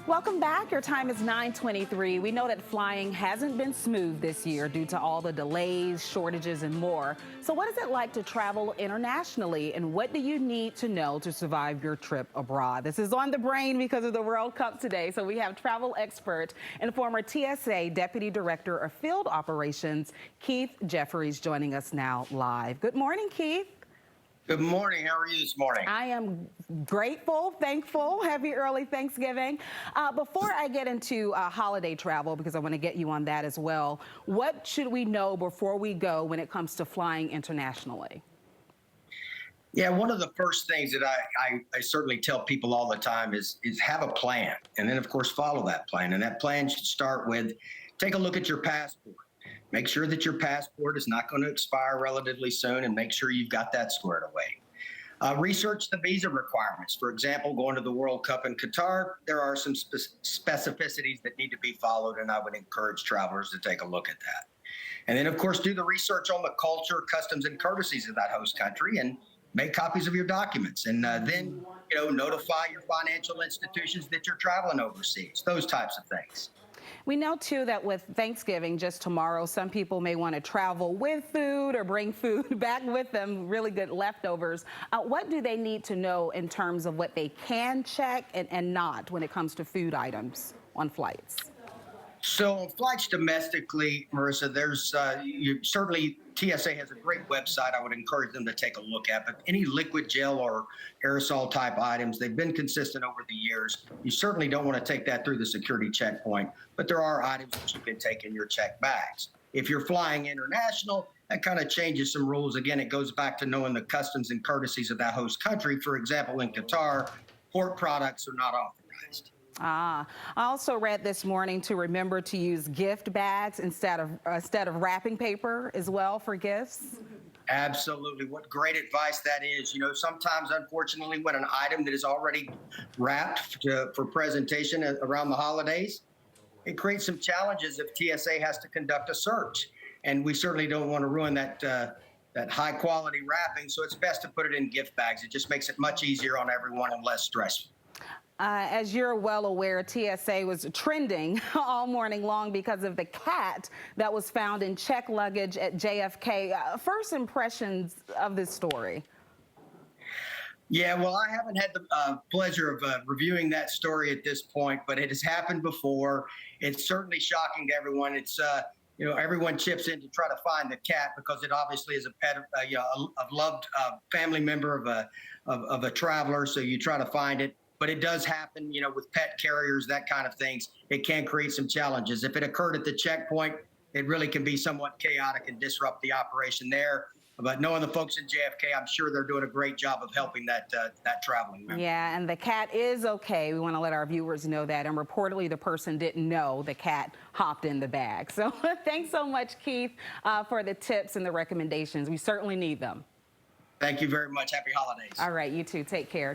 Welcome back. Your time is 9:23. We know that flying hasn't been smooth this year due to all the delays, shortages, and more. So what is it like to travel internationally, and what do you need to know to survive your trip abroad? This is on the brain because of the World Cup today. So we have travel expert and former TSA Deputy Director of Field Operations, Keith Jeffries, joining us now live. Good morning, Keith. Good morning. How are you this morning? I am grateful, thankful. Happy early Thanksgiving. Before I get into holiday travel, because I want to get you on that as well, what should we know before we go when it comes to flying internationally? Yeah, one of the first things that I certainly tell people all the time is have a plan, and then of course follow that plan. And that plan should start with take a look at your passport. Make sure that your passport is not going to expire relatively soon, and make sure you've got that squared away. Research the visa requirements. For example, going to the World Cup in Qatar, there are some specificities that need to be followed, and I would encourage travelers to take a look at that. And then, of course, do the research on the culture, customs, and courtesies of that host country, and make copies of your documents. And then, notify your financial institutions that you're traveling overseas. Those types of things. We know, too, that with Thanksgiving just tomorrow, some people may want to travel with food or bring food back with them, really good leftovers. What do they need to know in terms of what they can check and not when it comes to food items on flights? So on flights domestically, Marissa, there's certainly TSA has a great website. I would encourage them to take a look at. But any liquid gel or aerosol type items, they've been consistent over the years. You certainly don't want to take that through the security checkpoint, but there are items that you can take in your checked bags. If you're flying international, that kind of changes some rules. Again, it goes back to knowing the customs and courtesies of that host country. For example, in Qatar, pork products are not authorized. I also read this morning to remember to use gift bags instead of wrapping paper as well for gifts. Absolutely. What great advice that is. Sometimes, unfortunately, when an item that is already wrapped for presentation around the holidays, it creates some challenges if TSA has to conduct a search. And we certainly don't want to ruin that high quality wrapping. So it's best to put it in gift bags. It just makes it much easier on everyone and less stressful. As you're well aware, TSA was trending all morning long because of the cat that was found in checked luggage at JFK. First impressions of this story? Yeah, well, I haven't had the pleasure of reviewing that story at this point, but it has happened before. It's certainly shocking to everyone. It's everyone chips in to try to find the cat because it obviously is a pet, a loved family member of a traveler. So you try to find it. But it does happen, with pet carriers, that kind of things. It can create some challenges. If it occurred at the checkpoint, it really can be somewhat chaotic and disrupt the operation there. But knowing the folks in JFK, I'm sure they're doing a great job of helping that traveling member. Yeah, and the cat is okay. We want to let our viewers know that. And reportedly, the person didn't know the cat hopped in the bag. So thanks so much, Keith, for the tips and the recommendations. We certainly need them. Thank you very much. Happy holidays. All right, you too. Take care.